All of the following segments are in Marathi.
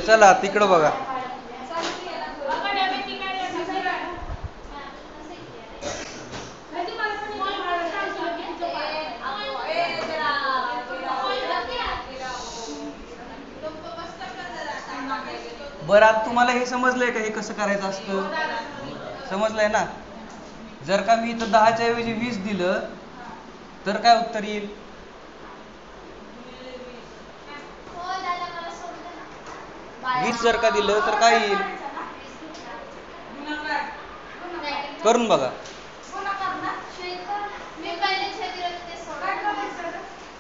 चला तिकडं बघा. बरं आता तुम्हाला हे समजलंय का हे कसं करायचं असतं? समजलंय ना? जर का मी इथं 10च्या ऐवजी 20 दिलं तर काय उत्तर येईल? वीस जर का दिलं तर काय येईल? करून बघा.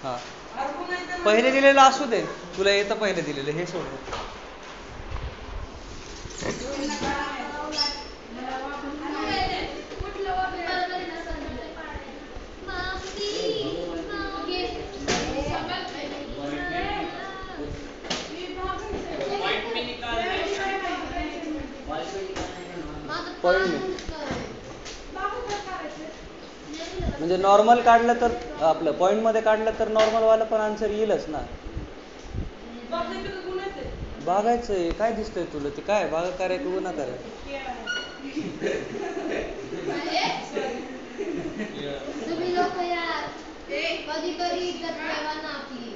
हा पहिले दिलेलं असू दे, तुला येतं पहिले दिलेलं, हे सोड. म्हणजे नॉर्मल काढलं तर आपलं पॉईंट मध्ये काढलं तर नॉर्मल वाला पण आन्सर येईलच ना. बघायचंय काय दिसतंय तुला, ते काय भागाकार आहे की गुणाकार आहे? तुम्ही लोक यार कधीतरी इज्जत ठेवा ना आपली.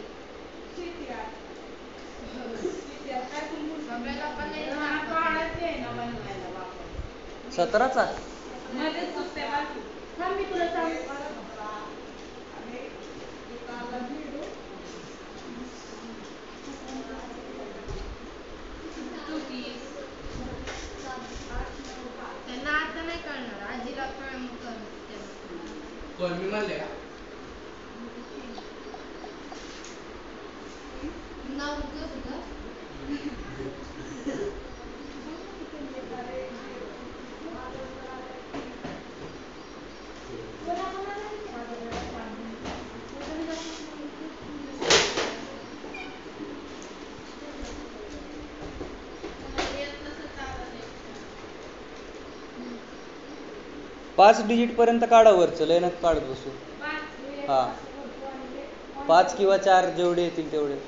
17चा त्यांना आता नाही कळणार, आजीला कळ मग कळणार. मी म्हणले का पाच डिजिट पर्यंत काढा वरचं, लय नका काढत बसू. हा 5 किंवा 4 जेवढे येतील तेवढे.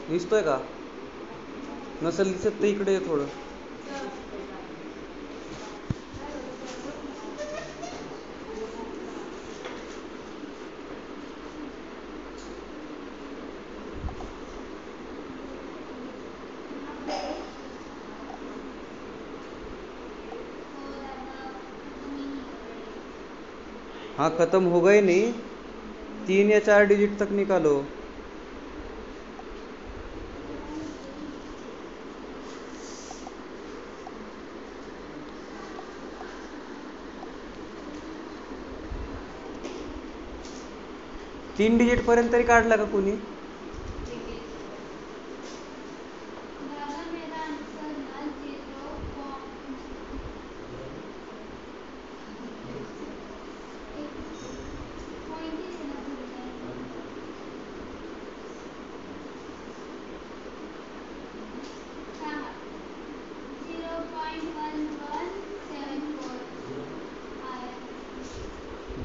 दिसतोय का? नसेल दिसत तर इकडे थोडं. हाँ खत्म हो गए नहीं, 3 या 4 डिजिट तक निकालो. तीन डिजिट पर्यंत तरी काढला का कोणी?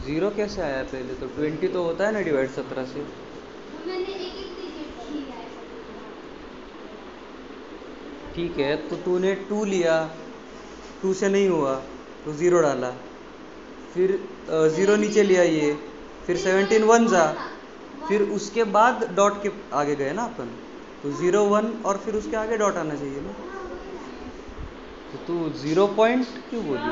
जीरो कैसे आया पहले? तो 20 तो होता है ना डिवाइड 17 से। ठीक है, तो तूने 2 लिया, 2 से नहीं हुआ तो 0 डाला, फिर 0 नीचे लिया ये, फिर 17 वन जा, फिर उसके बाद डॉट के आगे गए ना अपन, तो 0 1 और फिर उसके आगे डॉट आना चाहिए ना। तो तू 0 पॉइंट क्यों बोली?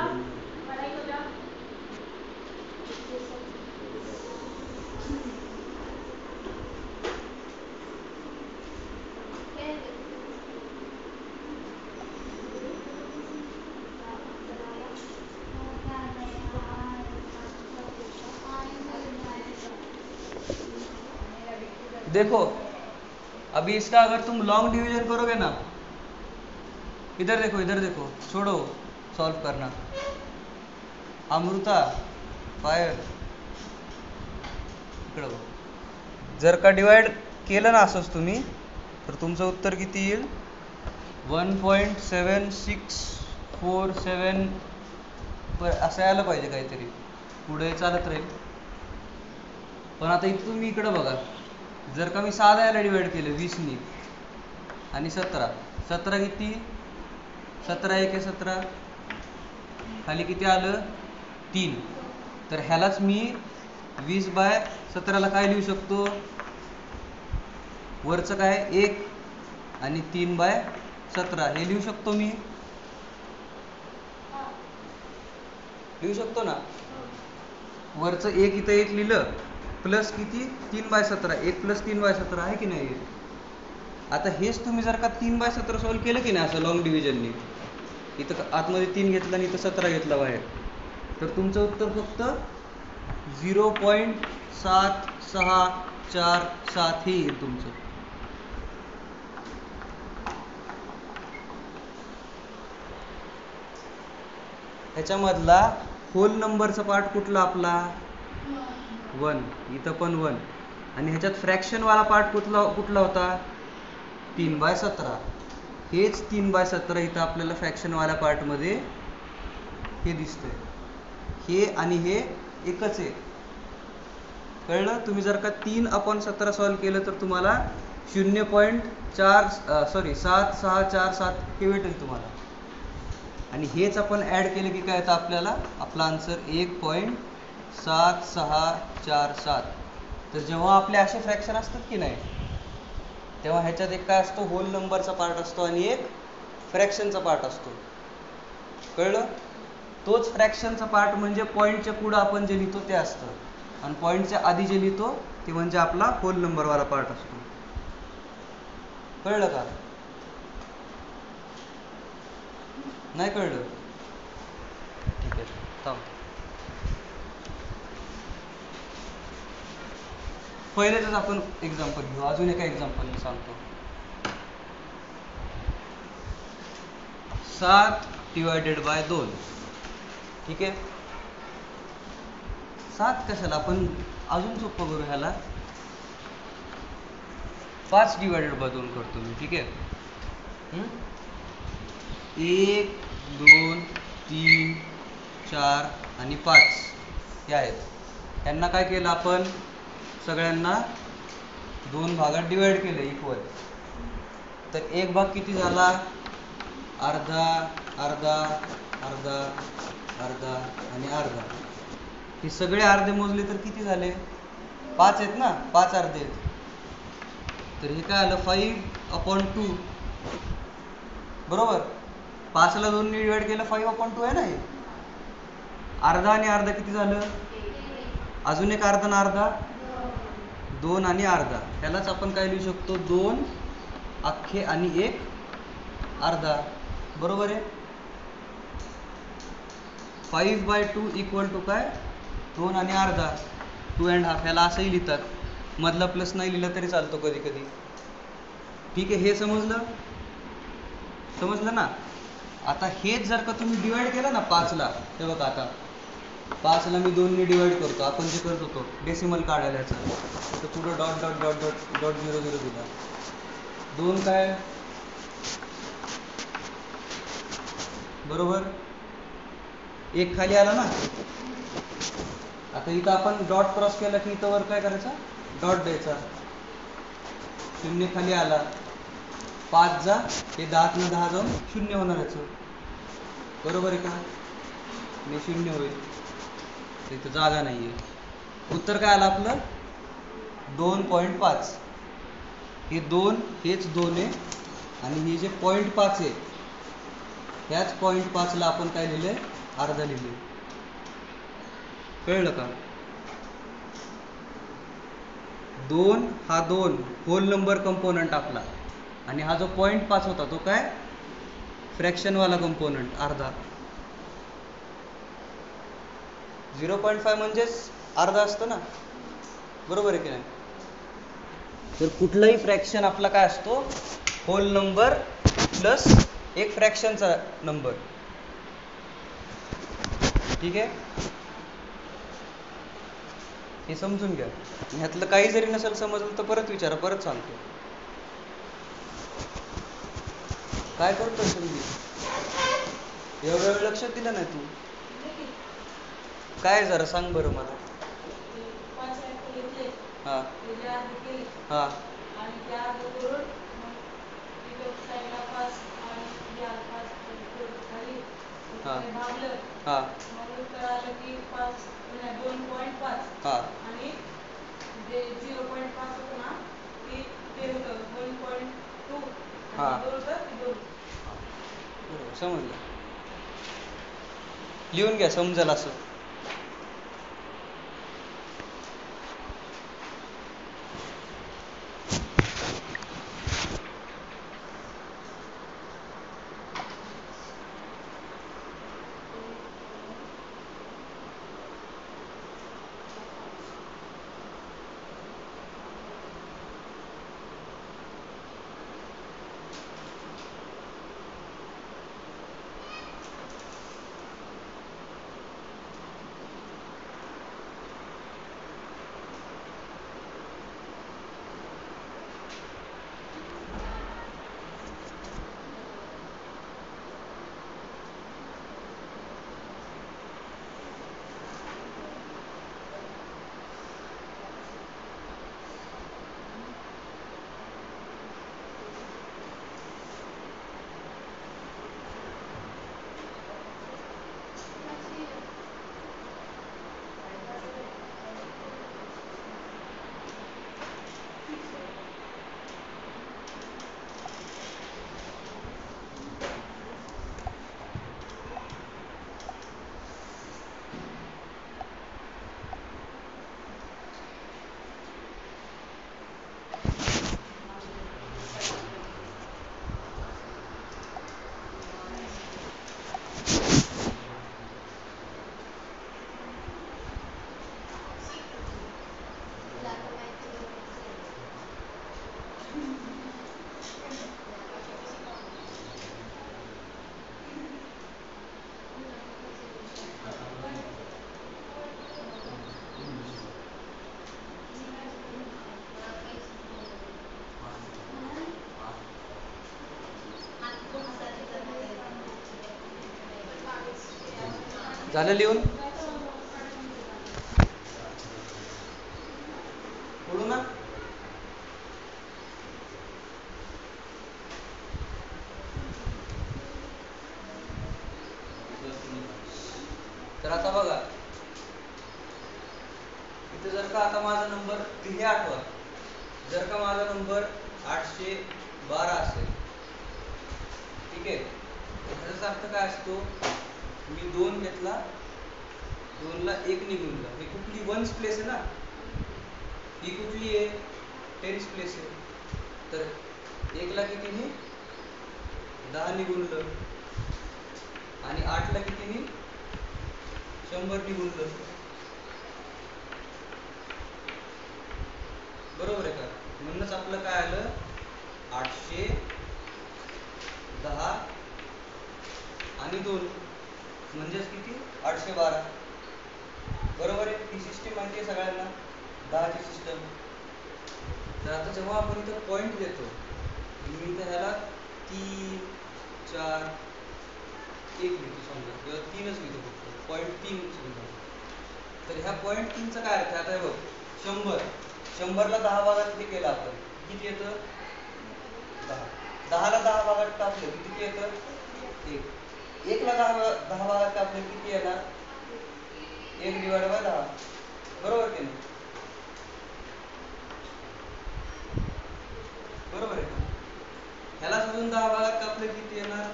देखो अभी इसका अगर तुम लॉन्ग डिवीजन करोगे ना, इधर देखो इधर देखो, छोड़ो सॉल्व करना। अमृता फायर इकडं बघ. जर का डिवाइड केलं ना असंच तुम्ही, तर तुमचं उत्तर किती येईल? 1.7647 असं यायला पाहिजे काहीतरी, पुढे चालत राहील. पण आता इथं तुम्ही इकडं बघा, जर का मी साधा याला डिवाइड केलं 20 नी आणि 17 किती? 17 1 17, खाली किती आलं? 3. तर ह्यालाच मी 20/17 काय लिहू शकतो? वरचं काय 1 आणि 3/17 हे लिहू शकतो मी, लिहू शकतो ना. वरचं 1 इथं 1 लिहिलं, प्लस किती? 3/17, 1 + 3/17 आहे की नाही? आता हेच तुम्ही जर का 3/17 सॉल्व केलं की नाही असं लॉंग डिव्हिजनने, इथं आतमध्ये 3 घेतला आणि इथं 17 घेतला बाहेर, तर तुमचं उत्तर फक्त 0.7647 हे येईल तुमचं. ह्याच्यामधला होल नंबरचा पार्ट कुठला आपला? 1. इथं पण 1. आणि ह्याच्यात फ्रॅक्शनवाला पार्ट कुठला होता? 3/17. हेच 3/17 इथं आपल्याला फ्रॅक्शनवाल्या पार्टमध्ये हे दिसतंय. हे आणि हे एकच आहे, कळलं? तुम्ही जर का 3/17 सॉल्व केलं तर तुम्हाला 0.7647 हे भेटेल तुम्हाला. आणि हेच आपण ॲड केलं की काय येतं आपल्याला? आपला आन्सर 1.7647. तर जेव्हा आपले असे फ्रॅक्शन असतात की नाही, तेव्हा ह्याच्यात एक काय असतो? होल नंबरचा पार्ट असतो आणि एक फ्रॅक्शनचा पार्ट असतो, कळलं? तोच फ्रॅक्शनचा पार्ट म्हणजे पॉईंटच्या पुढं आपण जे लिहितो ते असतं, आणि पॉईंटच्या आधी जे लिहितो ते म्हणजे आपला होल नंबरवाला पार्ट असतो. कळलं का? नाही कळलं? ठीक आहे, थांब. पहिलेच आपण एक्झाम्पल घेऊ, अजून एका एक्झाम्पल मी सांगतो. 7/2. ठीक आहे, 7 कशाला, आपण अजून सोपं करू ह्याला. 5/2 करतो मी. ठीक आहे, 1 2 3 4 आणि 5 हे आहेत. त्यांना काय केलं आपण? सगळ्यांना 2 भागात डिवाइड केलं इक्वल. तर एक भाग किती झाला? अर्धा अर्धा अर्धा अर्धा आणि अर्धा. हे सगळे अर्धे मोजले तर किती झाले? 5 आहेत ना, 5 अर्धे आहेत. तर हे काय आलं? 5/2. बरोबर. 5ला 2 ने डिवाइड केलं, 5/2 आहे ना हे. अर्धा आणि अर्धा किती झालं? अजून एक अर्धा ना अर्धा, 2 आणि अर्धा. त्यालाच आपण काय लिहू शकतो? 2 अख्खे आणि 1 अर्धा. बरोबर आहे. 5/2 = काय? 2 आणि अर्धा, 2.5. ह्याला असंही लिहितात, मधला प्लस नाही लिहिला तरी चालतो कधी कधी. ठीक आहे, हे समजलं? समजलं ना? आता हेच जर का तुम्ही डिवाइड केलं ना 5ला, हे बघा आता 5ला मी 2 ने डिवाइड करतो, आपण जे करत होतो डेसिमल काढायला याचा, तर पुढं dot dot dot dot dot 0 0 दिला. 2 काय? बरोबर. 1 खाली आला ना, आता इथं आपण डॉट क्रॉस केला की इथं वर काय करायचा, डॉट द्यायचा. 0 खाली आला, 5 जा हे 10 न 10 जाऊन 0 होणार याचं, बरोबर आहे का, आणि 0 होईल. इथं जागा नाहीये. उत्तर काय आलं आपलं 2.5. हे 2 हेच 2 आहे आणि हे जे 0.5 आहे ह्याच 0.5 ला आपण काय लिहिलंय, अर्धा लिहिले. कळलं का. 2 हा 2 होल नंबर कंपोनंट आपला, आणि हा जो 0.5 होता तो काय फ्रॅक्शन वाला कंपोनंट अर्धा. 0.5 म्हणजेच अर्धा असतं ना, बरोबर आहे की नाही. तर कुठलाही फ्रॅक्शन आपला काय असतो, होल नंबर प्लस एक फ्रॅक्शनचा नंबर. ठीक आहे, हे समजून घ्या. ह्यातलं काही जरी नसेल समजलं तर परत विचारा, परत सांगतो. काय करतोय संदीप, एवढा वेळ लक्षात दिलं नाही तू. काय जरा सांग बरं मला. हा हा हा हा आणि जे 0.5 होतं ना ते होतं 1.2 हा आणि 2 होतं ते 2. बरोबर, समजलं. लिहून घ्या समजेल असं. झालं लिहून, बोलू ना. तर आता बघा इथे जर का आता माझा नंबर, हे आठवा, जर का माझा नंबर 812 असेल, ठीक आहे, त्याचा अर्थ काय असतो, मी 2 घेतला, 2 ला 1 निघून गेला, ही कुठली वन्स प्लेस आहे ना, ही कुठली आहे टेन्स प्लेस आहे, तर 1 ला कितीने 10 निघूनलं, आणि 8 ला कितीने 100 निघूनलं, बरोबर आहे का. म्हणूनच आपलं काय आलं 810 आणि 2 म्हणजेच किती 812, बरोबर आहे. ही सिस्टीम माहिती आहे सगळ्यांना, 10 ची सिस्टम. तर आता जेव्हा आपण इथं पॉईंट देतो, मी इथं ह्याला 3 4 1 लिहितो समजा, किंवा 3च लिहितो फक्त, 0.3 समजा, तर ह्या पॉईंट 3चा काय अर्थ आहे? आता हे बघ, 100, 100ला 10 भागात किती केलं आपण? किती येतं? 10. 10ला 10 भागात टाकलं की किती येतं? 1. 1ला 10 भागात टाकलं की किती येणार? 1/10. बरोबर की नाही? बरोबर आहे का? ह्याला अजून 10 भागात कापलं किती येणार?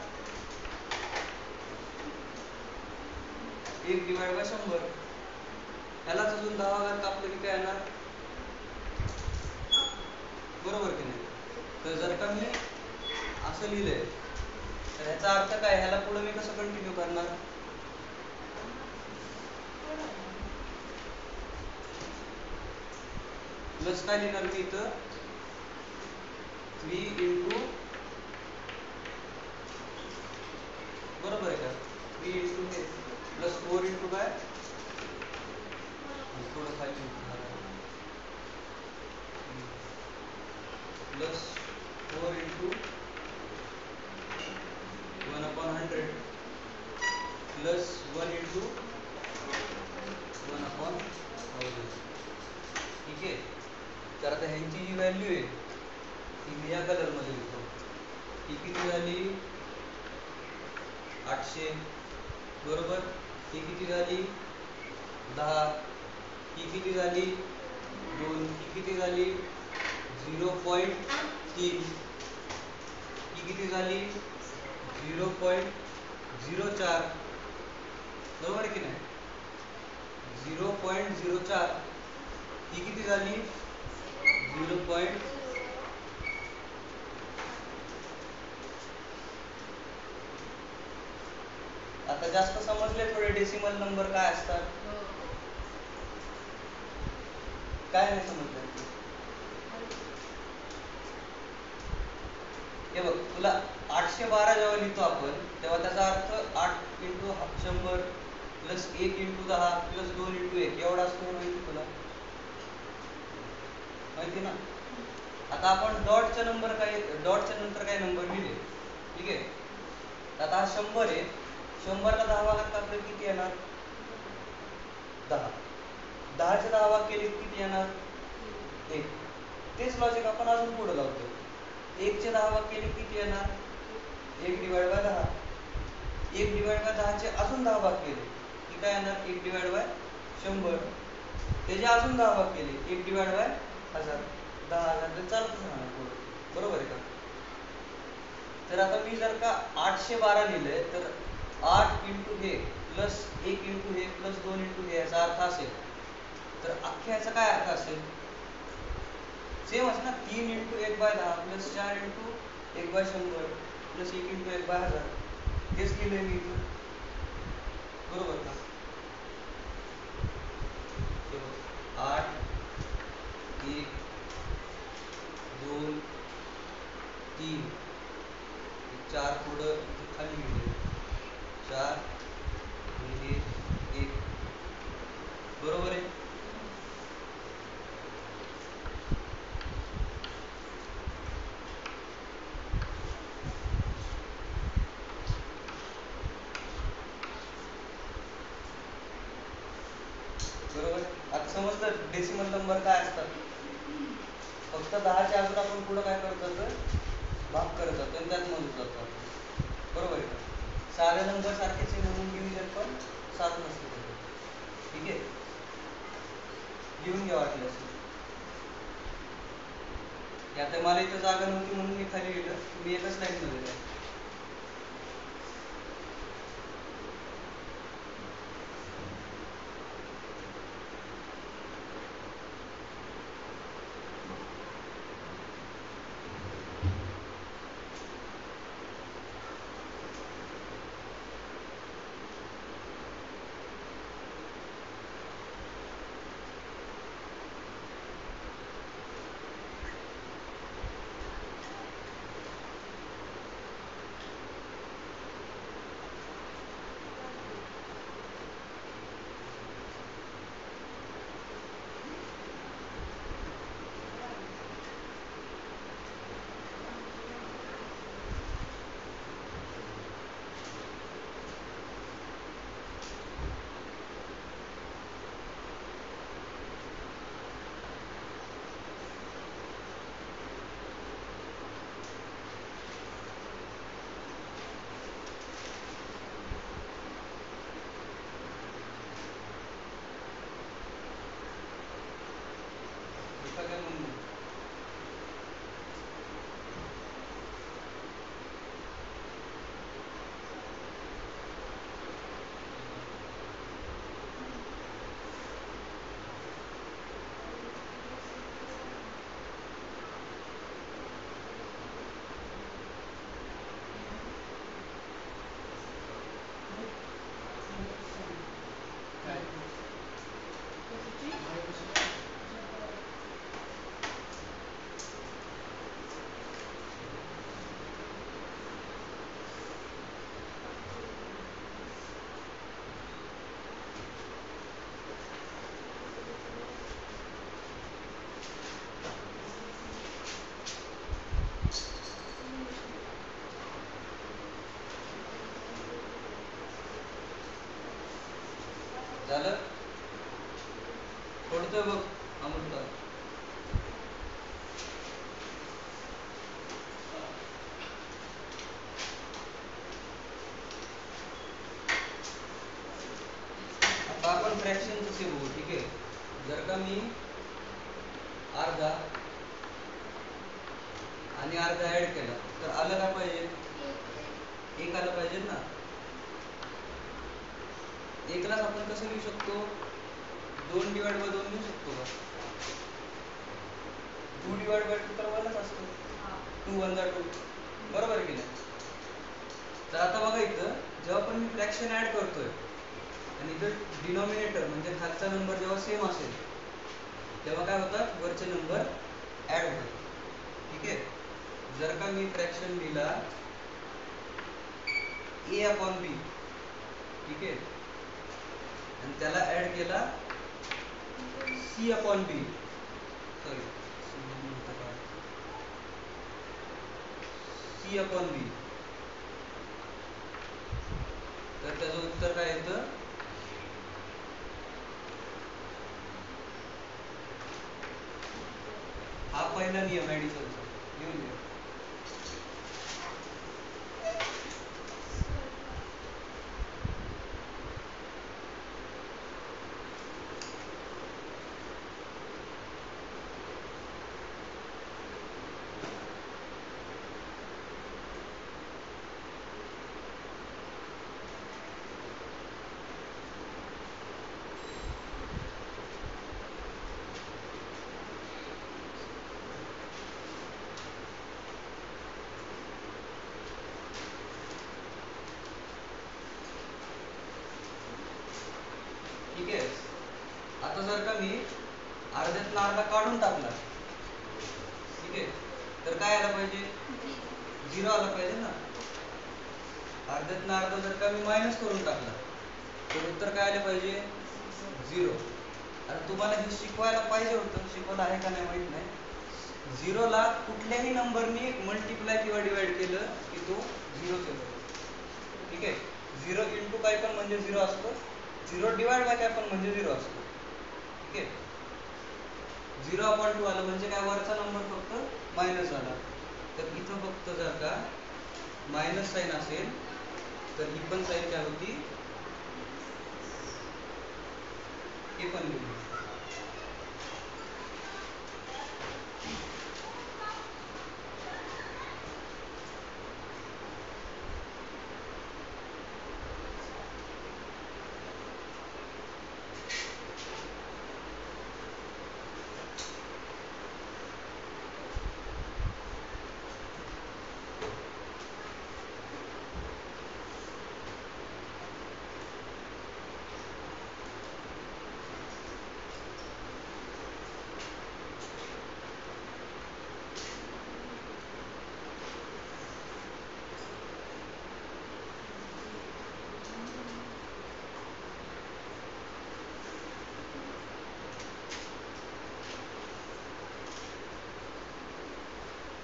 1/100. ह्यालाच अजून 10 भागात कापलं की काय येणार? बरोबर की नाही? तर जर का मी असं लिहिलंय तर ह्याचा अर्थ काय? ह्याला पुढे मी कसं कंटिन्यू करणार? प्लस काय लिहिणार मी इथं? 3 इंटू, बरोबर आहे का? 3 इंटू हे प्लस 4 इंटू काय? थोडं खाली प्लस 4 इंटू 1/100 प्लस 1 इंटू 1/1000. ठीक आहे. तर आता ह्यांची जी व्हॅल्यू आहे ती मी या कलरमध्ये लिहितो. ही किती झाली? 800. बरोबर. ही किती झाली? 10. ही किती झाली? 2. ही किती झाली? 0.3. ही किती झाली? 0.04. बरोबर आहे की नाही? 0.04. ही किती झाली? 0. आता जास्त समजले थोडे डेसिमल नंबर काय असतात? काय नाही समजलं? हे बघ, तुला 812 जेव्हा लिहितो आपण तेव्हा त्याचा अर्थ 8 into 100 plus 1 into 10 plus 2 into 1 एवढा असतो. माहिती तुला? माहिती ना? आता आपण डॉटच्या नंतर काय नंबर लिहिले, ठीक आहे? आता हा 100 आहे. 100ला 10 भागात टाकलं किती येणार? 10. 10चे 10 भाग केले किती येणार? 1. तेच लॉजिक आपण अजून पुढे लावतो. 1चे 10 भाग केले किती येणार? 1/10. 1/10चे अजून 10 भाग केले की काय येणार? 1/100. त्याचे अजून 10 भाग केले 1/1000. 10,000 तर चालतच राहणार पुढे. बरोबर आहे का? तर आता मी जर का 812 लिहिलंय तर 8 इंटू हे प्लस 1 इंटू हे प्लस 2 इंटू हे याचा अर्थ असेल तर अख्ख्या याचा काय अर्थ असेल? सेमच ना. 3 into 1/10 plus 4 into 1/100 plus 1 into 1/1000. तेच लिहिलंय मी इथं. बरोबर का? 8, 1, 2, 3, 4 पुढं इथं खाली लिहिले 4 आणि हे 1. बरोबर आहे? बरोबर. आता समजलं डेसिमल नंबर काय असतात? फक्त 10च्या अजून आपण पुढं काय करत जातो? भाग करत जातो आणि त्यात मोजत जातो. बरोबर आहे का? साधे नंबर सारखेच आहे म्हणून डिव्हिजन पण साध नसते. ठीक आहे. लिहून घ्या वाटलं असेल. आता मला इथं जागा नव्हती म्हणून मी खाली लिहिलं. मी एकच लाईन मध्ये का मी अर्धा आणि अर्धा ऍड केला तर आलं काय पाहिजे? 1 आलं पाहिजे ना. 1 लाच आपण कसं लिहू शकतो? 2 डिवाइड बाय 2 लिहू शकतो का? 2 डिवाइड बाय 2 तर 1च असतं. 2 1 जा 2. बरोबर आहे की नाही? तर आता बघा इथं जेव्हा पण मी फ्रॅक्शन ऍड करतोय आणि इथं डिनॉमिनेटर म्हणजे खालचा नंबर जेव्हा सेम असेल तेव्हा काय होतात? वरचे नंबर ऍड होतात. ठीक आहे. जर का मी फ्रॅक्शन लिहिला a अपॉन b, ठीक आहे, आणि त्याला ऍड केला c upon b, sorry c upon b, तर त्याचं उत्तर काय येतं? हा पहिला नियम ऍडिशनचा लिहून घ्या. ठीक आहे. आता जर का मी अर्ध्यातला अर्धा काढून टाकला, ठीक आहे, तर काय आलं पाहिजे? 0 आला पाहिजे ना. अर्ध्यातला अर्धा जर का मी मायनस करून टाकला तर उत्तर काय आले पाहिजे? 0. आता तुम्हाला हे शिकवायला पाहिजे होतं, शिकवलं आहे का नाही माहित नाही. 0 ला कुठल्याही नंबरनी मल्टिप्लाय किंवा डिवाइड केलं की तो 0 येतो. ठीक आहे. 0 इंटू काय पण म्हणजे 0 असतो. 0 डिवाइड बाय काय पण म्हणजे 0 असतो. ठीक आहे. 0 अपॉन 2 आलं म्हणजे काय? वरचा नंबर फक्त मायनस झाला. तर इथं फक्त जर का मायनस साईन असेल तर ही पण साईन काय होती? हे पण लिहू.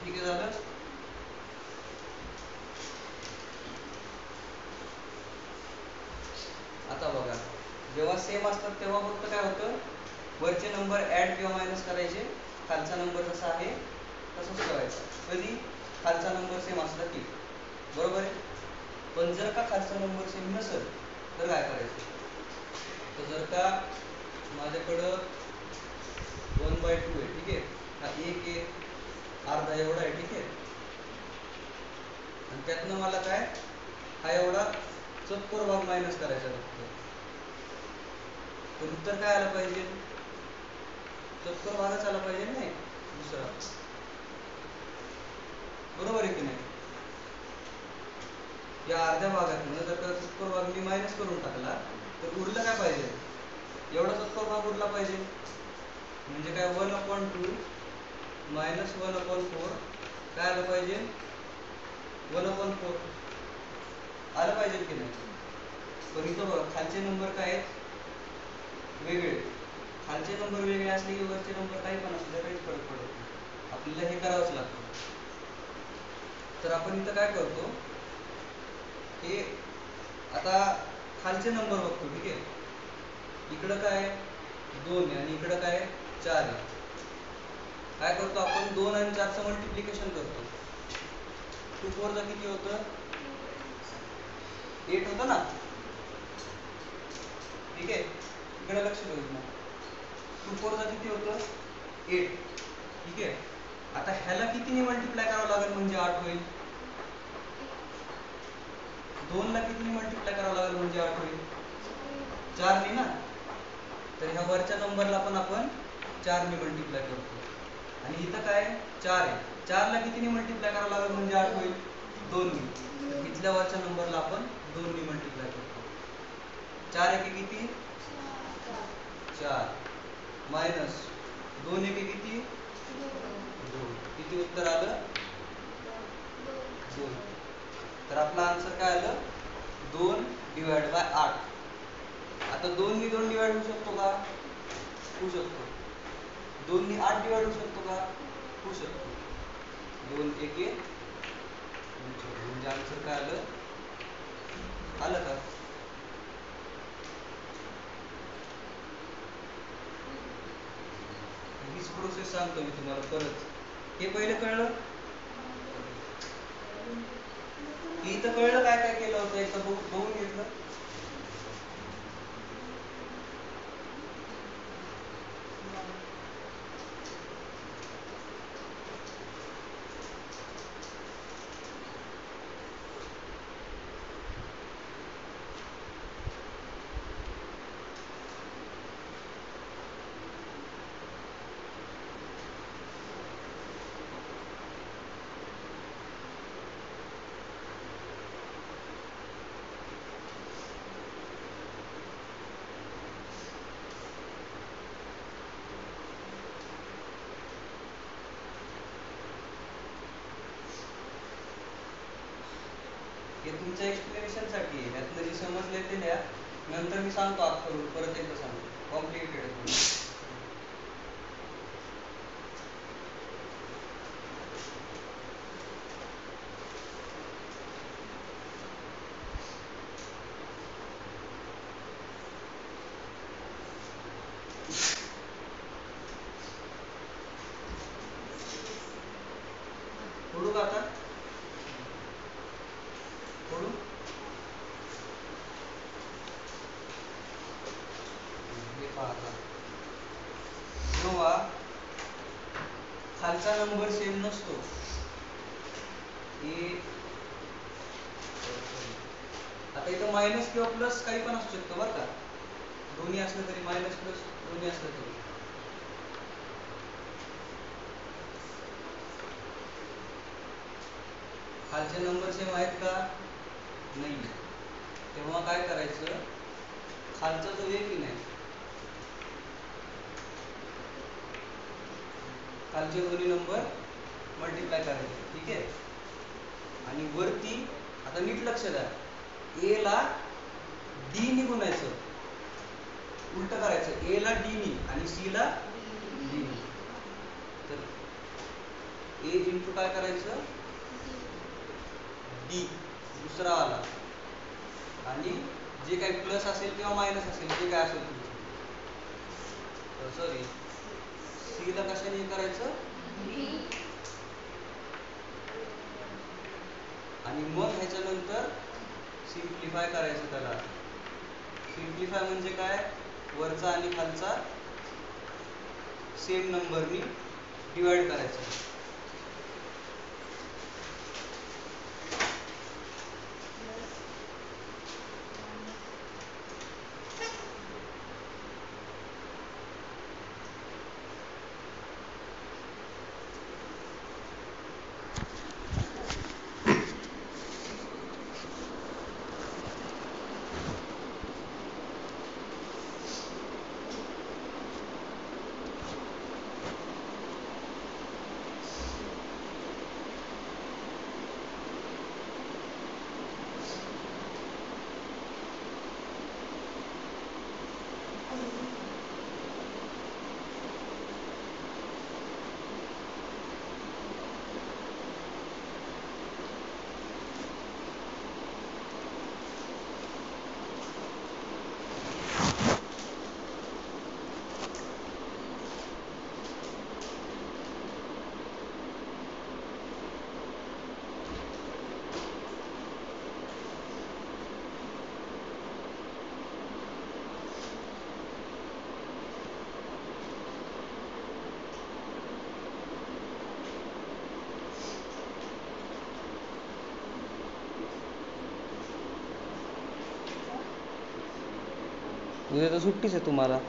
ठीक आहे झालं. आता बघा जेव्हा सेम असतात तेव्हा फक्त काय होतं? वरचे नंबर ऍड किंवा मायनस करायचे, खालचा नंबर जसा आहे तसंच ठेवायचा. कधी? खालचा नंबर सेम असला की. बरोबर आहे. पण जर का खालचा नंबर सेम नसेल तर काय करायचं? तर जर का माझ्याकडं 1/2 आहे, ठीक आहे, हा 1 अर्धा एवढा आहे, ठीक आहे, आणि त्यातनं मला काय हा एवढा चतकोर भाग मायनस करायचा फक्त. तर उत्तर काय आलं पाहिजे? चतकोर भागच आला पाहिजे नाही दुसरा. बरोबर आहे की नाही? या अर्ध्या भागातनं जर का चतकोर भाग मी मायनस करून टाकला तर उरलं काय पाहिजे? एवढा चतकोर भाग उरला पाहिजे. म्हणजे काय? 1/2 मायनस 1/4 काय आलं पाहिजे? 1/4 आलं पाहिजे की नाही? पण इथं बघा खालचे नंबर काय आहेत? वेगळे. खालचे नंबर वेगळे असले की वरचे नंबर काही पण असले काहीच फरक पडत नाही. आपल्याला हे करावंच लागतं. तर आपण इथं काय करतो? हे आता खालचे नंबर बघतो, ठीक आहे. इकडं काय 2 आहे आणि इकडं काय 4 आहे. काय करतो आपण? 2 आणि 4चं मल्टिप्लिकेशन करतो. 2 4 चा किती होतं? 8 होतं ना. ठीक आहे. इकडे लक्ष देऊ ना. टू फोरचा किती होतं 8. ठीक आहे. आता ह्याला कितीने मल्टिप्लाय करावं लागेल म्हणजे 8 होईल. 2 ला कितीने मल्टिप्लाय करावं लागेल म्हणजे 8 होईल. 4 ने ना. तर ह्या वरच्या नंबरला पण आपण 4 ने मल्टिप्लाय करतो. आणि इथं काय 4 आहे. 4 ला कितीने मल्टिप्लाय करावं लागेल म्हणजे 8 होईल. 2 ने. तर इथल्या वरच्या नंबरला आपण 2 ने मल्टिप्लाय करतो. 4 एके किती 4 मायनस 2 एके किती 2. किती उत्तर आलं 2. तर आपला आन्सर काय आलं 2 डिवाइड बाय 8. आता 2 ने 2 डिवाइड होऊ शकतो का होऊ शकतो. 2 ने 8 डिवाइड होऊ शकतो का होऊ शकतो. 2 एके म्हणजे आन्सर काय आलं का. हीच प्रोसेस सांगतो मी तुम्हाला परत. हे पहिले कळलं की इथं कळलं काय काय केलं होतं एकदा बघून घेतलं. हे तुमच्या एक्सप्लेनेशन साठी आहे. ह्यातलं जे समजलंय ते लिहा. नंतर मी सांगतो अख्खं परत एकदा सांगतो. कॉम्प्लिकेटेड आहे. सोडू का आता सोडू. हे पहा आता जेव्हा खालचा नंबर सेम नसतो हे आता इथं मायनस किंवा प्लस काही पण असू शकतो बरं का. दोन्ही असलं तरी मायनस प्लस दोन्ही असलं तरी. खालचे नंबर सेम आहेत का नाही. तेव्हा काय करायचं खालचा जो एक नाही खालचे दोन्ही नंबर मल्टिप्लाय करायचे. ठीक आहे. आणि वरती आता नीट लक्ष द्या ए ला डी ने गुणायचं उलट करायचं. ए ला डी नी आणि सी ला डी नी. तर ए इंटू काय करायचं डी दुसरा आला आणि जे काही प्लस असेल किंवा मायनस असेल जे काय असेल सॉरी सी ला कशाने करायचं आणि मग ह्याच्यानंतर सिम्प्लिफाय करायचं. त्याला सिम्प्लिफाय म्हणजे काय वरचा आणि खालचा सेम नंबरनी डिवाइड करायचं. उद्या तर सुट्टीच आहे तुम्हाला.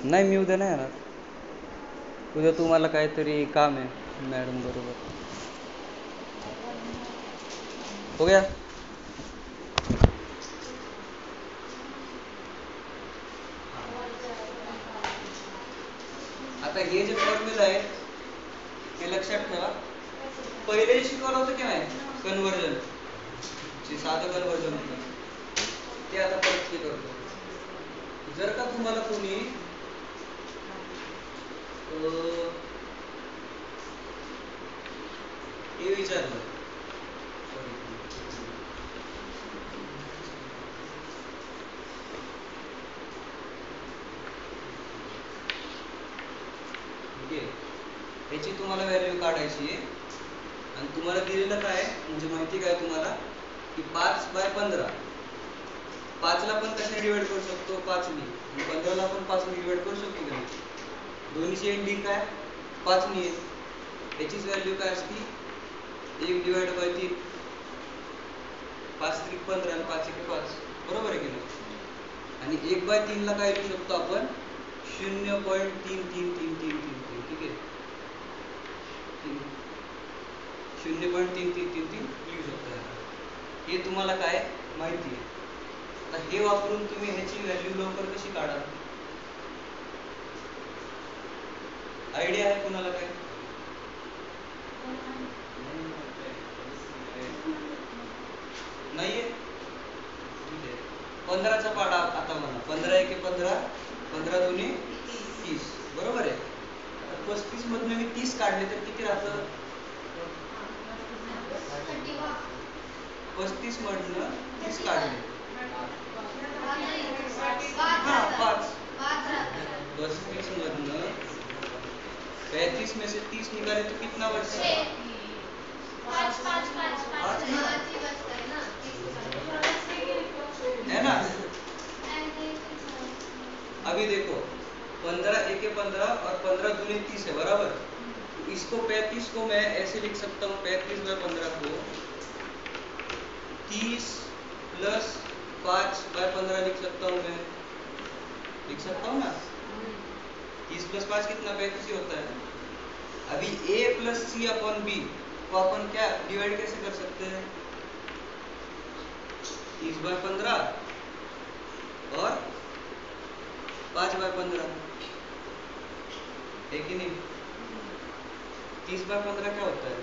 नाही मी उद्या नाही येणार. उद्या तुम्हाला काहीतरी काम आहे मॅडम बरोबर. हो गया. आता हे जे फॉर्म्युला आहे ते लक्षात ठेवा. पहिले शिकवलं होतं की नाही कन्वर्जन, जे साधं कन्वर्जन होतं ते आता परत हे करतो. जर का तुम्हाला कोणी हे विचारलं, याची तुम्हाला व्हॅल्यू काढायची आहे आणि तुम्हाला दिलेलं काय म्हणजे माहिती काय तुम्हाला की 5/15. 5 ला पण कशाने डिवाइड करू शकतो 5 ने, आणि 15 ला पण 5 ने डिवाइड करू शकतो का नाही. दोन्हीची एंडिंग काय 5 ने आहे. याचीच व्हॅल्यू काय असती 1/3. 5 त्रिक 15 आणि 5 एके 5, बरोबर आहे की नाही. आणि 1/3 ला काय लिहू शकतो आपण 0.3333. ठीक आहे, 0.3333 लिहू शकतो. हे तुम्हाला काय माहिती आहे. आता हे वापरून तुम्ही ह्याची व्हॅल्यू लवकर कशी काढा. आयडिया आहे कुणाला काय. नाहीये. ठीक आहे, 15चा पाडा आता म्हणा. 15 एके 15, 15 दुनी 30, बरोबर आहे. आता 35 मधून मी 30 काढले तर किती राहतं. 35 मधनं 30 काढले हा 5. 35 मधनं 35 में से 30 निकाले तो कितना बचता है. 5 है ना. अभी देखो 15 एके 15 और 15 दूनी 30 है बराबर. इसको 35 को मैं ऐसे लिख सकता हूँ 35/15 को 30 + 5/15 लिख सकता हूँ मैं. लिख सकता हूँ ना. 30 + 5 कितना 35 ही होता है. अभी a + c/b को अपन क्या डिवाइड कैसे कर सकते हैं 30/15 और 5/15 है कि नहीं. 30/15 क्या होता है.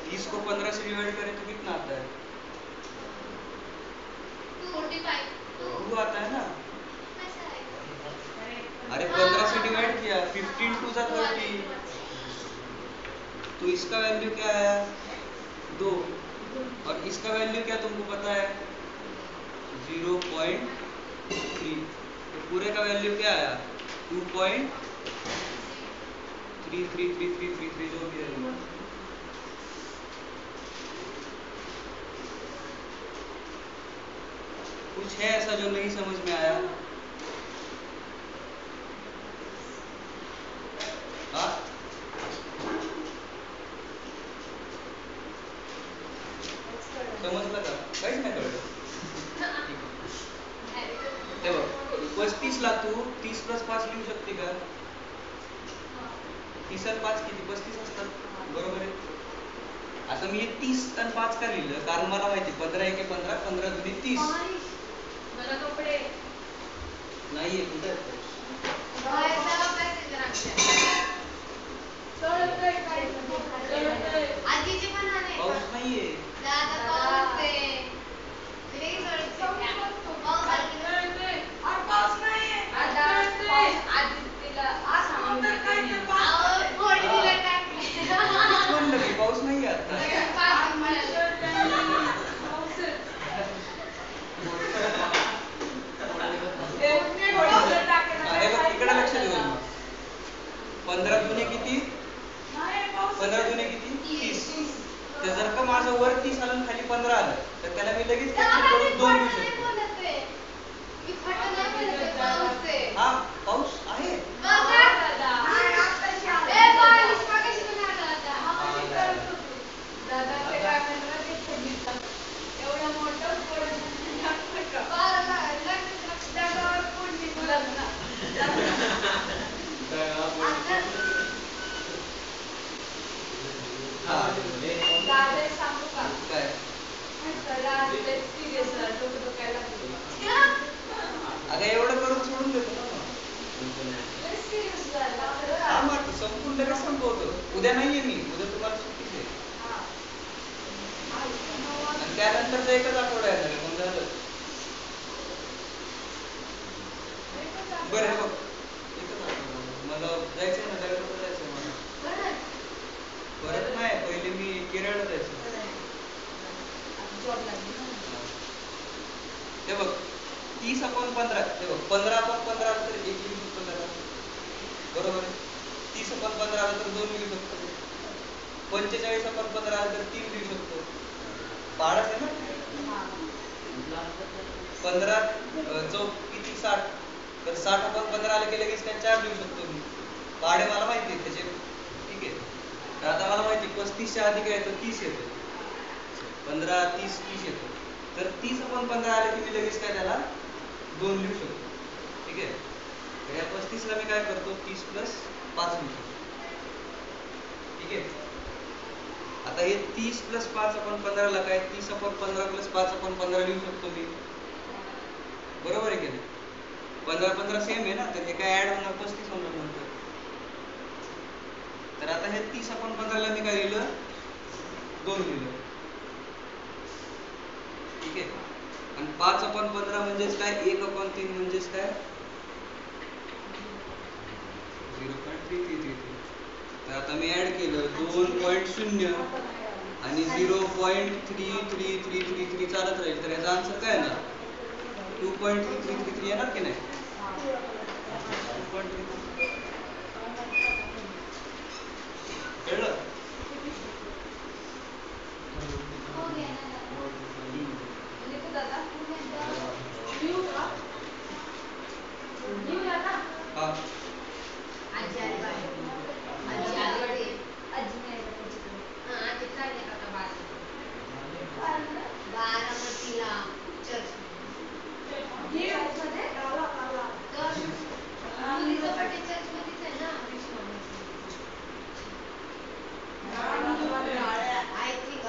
30 को 15 से डिवाइड करें तो कितना आता है 2 आता है ना. अरे 15 से डिवाइड किया 15 2 सा 30, तो इसका वैल्यू क्या आया 2 और इसका वैल्यू क्या तुमको पता है 0.3. तो पूरे का वैल्यू क्या आया 2.333333 जो भी है. कुछ है ऐसा जो नहीं समझ में आया. हाँ समजलं का काहीच नाही कळलं. हे बघ 35 ला तू 30 + 5 लिहू शकते का. 30 आणि 5 किती 35 असतात, बरोबर आहे. आता मी 30 आणि 5 का लिहिलं कारण मला माहिती 15 एके 15, 15 दुनी 30. मला कपडे नाहीये कुठे पाऊस नाहीये. म्हणलं मी पाऊस नाहीये आता. हे बघ इकडे लक्ष देऊ. 15 दुने किती 15 दुने किती 30. तर जर का माझं वर 30 आलं खाली 15 आलं तर त्याला मी लगेच कॅन्सल करून 2 लिहू शकतो. इकडं नाही पडत आहे, पाऊस आहे. हा पाऊस आहे. बघा. ए, बाई, मागाशी पण आला होता. दादाचे काय म्हणलं ते सांगितलं. एवढं मोठं पडून बरं, दगडावर फोडली लग्न. हा. दादा एक सांगू का? काय सगळं आज लय serious झालं, डोकं दुखायला लागलं. अगं एवढं करून सोडून देतो ना मग. लय serious झालं. हा मग संपून लगेच संपवतो. उद्या नाहीये मी, उद्या तुम्हाला सुट्टीच आहे. हा. आणि त्यानंतरचा एकच आठवडा येणार आहे, मग झालं. बरं हे बघ, एकच आठवडा. मला जायचंय ना, त्याला कुठं जायचंय मला? परत नाही, पहिले मी केरळला जायचं. हे बघ 30/15, हे बघ 15/15 आलं तर 1 लिहू शकतो त्याला, बरोबर आहे. 30/15 आलं तर 2 लिहू शकतो. 45/15 आलं तर 3 लिहू शकतो. पाडच आहे ना. 15 चौक किती 60, तर 60/15 आलं की लगेच त्या 4 लिहू शकतो मी. पाडे मला माहिती आहे त्याचे, ठीक आहे. तर आता मला माहिती 35च्या आधी काय येतं, 30 येतं. 15, 30, 30 येतं. तर 30/15 आले की मी लगेच काय त्याला 2 लिहू शकतो, ठीक आहे. तर या 35ला मी काय करतो, 30 + 5 लिहतो, ठीक आहे. आता हे 30 + 5/15 ला काय 30/15 + 5/15 लिहू शकतो मी, बरोबर आहे की नाही. 15 सेम आहे ना, तर हे काय ऍड होणार 35 होणार नंतर. तर आता हे 30/15 ला मी काय लिहिलं, 2 लिहिलं, ठीक आहे. आणि 5/15 म्हणजेच काय, 1/3 म्हणजेच काय 0.3333. तर आता मी ऍड केलं 2.0 आणि 0.33333 चालत राहील, तर याचा आन्सर काय येणार, 2.3333 येणार की नाही. 2.33 कळलं. लिखू दादा. लिहू का? लिहूया ना. हा आजी आली बाहेर. आजी आली वाटते. आजी नाही आली तिच्याकडे. हा, आजी चालली आता बारामतीला चर्च. चर्चमध्ये? तर मुलीचं बर्थडे चर्चमध्येच आहे ना, आय थिंक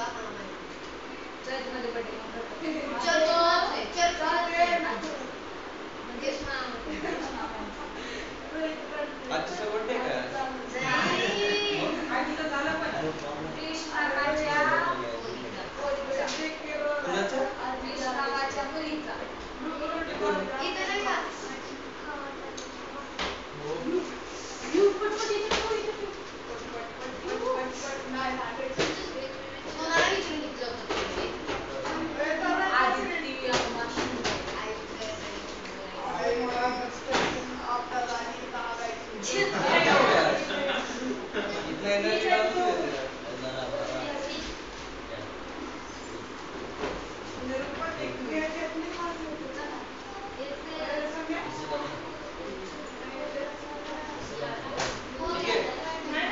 चर्चमध्ये बर्थडे. चर्च आहे, चर्च म्हणजे आजचा बर्थडे काय कुणाचा. नावाच्या मुलीचा. इथं नाही का? कोणाला विचारून घेतलं होतं तुम्ही? आदिती इथं एनर्जी लावून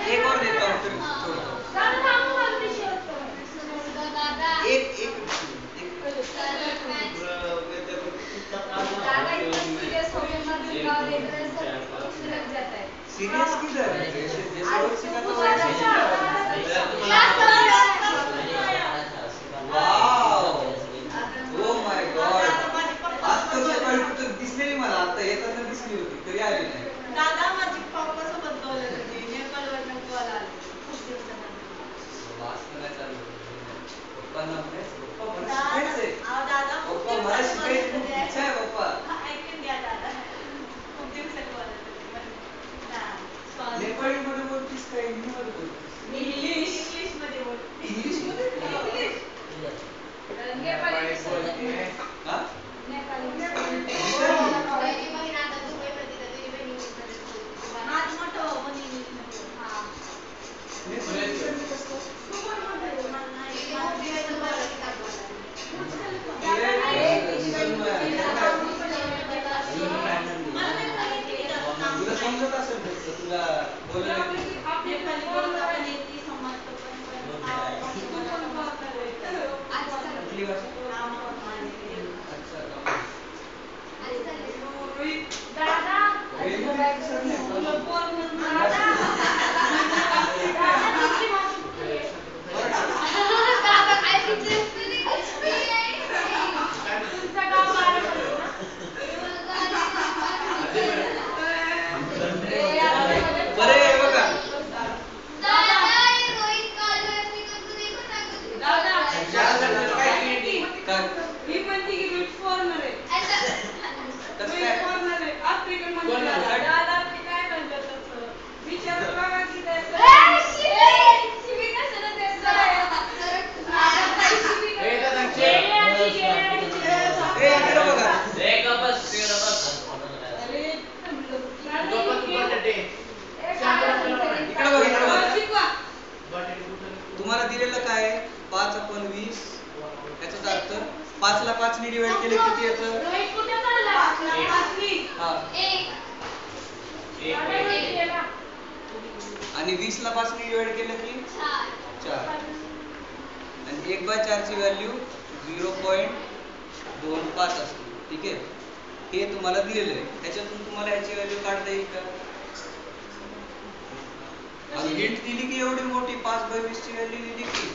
एक और देता हूँ फिर छोड़ो. एक एक सीरियस किधर है, जैसे जैसे और सीखा तो वैसे ही कुठली भाषा? अच्छा, कमाल. बरं हे बघा, कसं काय? ए, इकडं बघा. इकडं बघा, इकडं बघा. तुम्हाला दिलेलं काय आहे? 5/20. याचाच अर्थ 5 ला 5 ने डिवाइड केले किती येतं? हा. आणि 20 ला 5 ने डिवाइड केलं की 4. आणि 1/4 ची व्हॅल्यू 0.25 असते. ठीक आहे, हे तुम्हाला दिलेलं आहे. त्याच्यातून तुम्हाला याची व्हॅल्यू काढता येईल का? आणि हिंट दिली की एवढी मोठी 5/20 ची व्हॅल्यू दिली की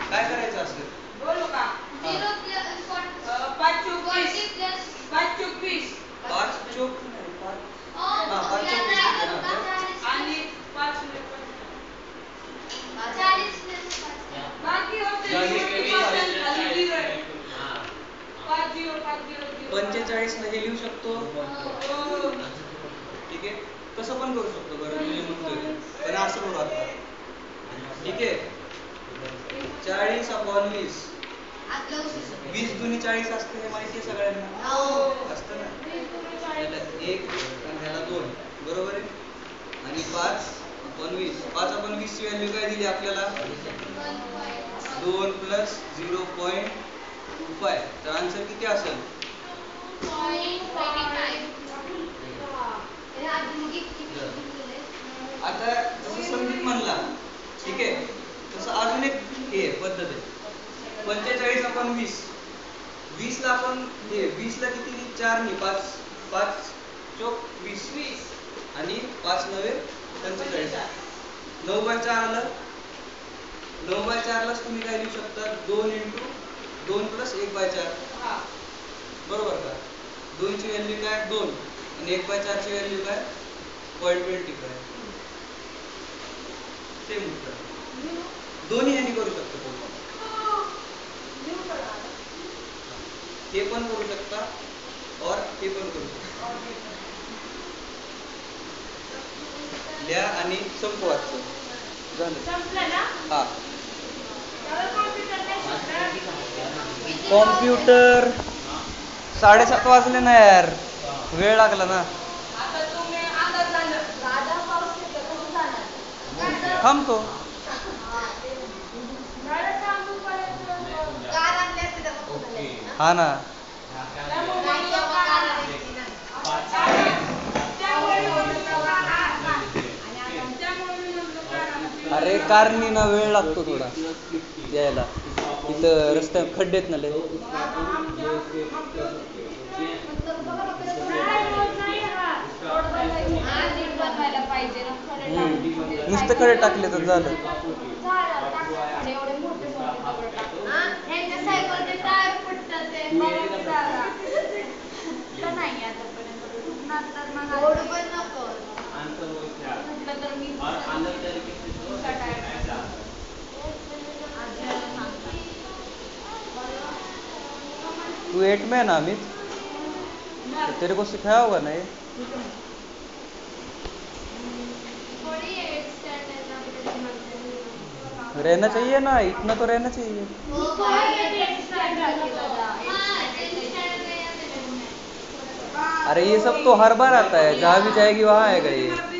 काय करायचं असेल? बोलो का? 5 चौक 20. 5 चौक 20. 5 चौक नाही, 5. हां, 5 चौक 20. आणि 5 बाकी होते 45 ला हे लिहू शकतो. ठीक आहे, कसं पण करू शकतो. बरं, मी म्हणतोय पण असं करू आता. ठीक आहे, 40/20. 20 दुनी 40 असते, हे माहिती आहे सगळ्यांना. असतं ना. याला 1 आणि ह्याला 2, बरोबर आहे. आणि 5/20. 5/20 ची व्हॅल्यू काय दिली आपल्याला? 2 + 0.25. तर आन्सर किती असेल? आता जसं संदीप म्हणला, ठीक आहे, तसं अजून एक हे पद्धत आहे. 45/20. 20 ला आपण 20 ला किती? 4 ने 5. 5 चौक 20. आणि 5 9 45. 9/4 आलं. 9/4 लाच तुम्ही काय लिहू शकता? 2 × 2 + 1/4. बरोबर का? 2 ची व्हॅल्यू काय? 2. आणि 1/4 ची व्हॅल्यू काय? 0.25. सेम उत्तर. दोन्ही ह्यानी करू शकतो तुम्ही. हे पण करू शकता और हे पण करू शकता. लिहा आणि संपवायचं. संपलं ना? हा. कॉम्प्युटर 7:30 वाजले ना यार, वेळ लागला ना. आता तुम्ही आता झालं. दादा पाऊस येतो कसं जाणार? थांबतो. दादा थांबू पर्यंत कार आणली असते तर कसं झालं? हा ना. अरे कारनी ना वेळ लागतो थोडा यायला. इथं रस्त्यात खड्डे आहेत ना लय. नुसतं खडे टाकले तर झालं. तू 8 में है ना अमित? तो तेरे को सिखाया होगा ना ये? रहना चाहिए ना, इतना तो रहना चाहिए. अरे ये सब तो हर बार आता है, जहाँ भी जाएगी वहाँ आएगा ये.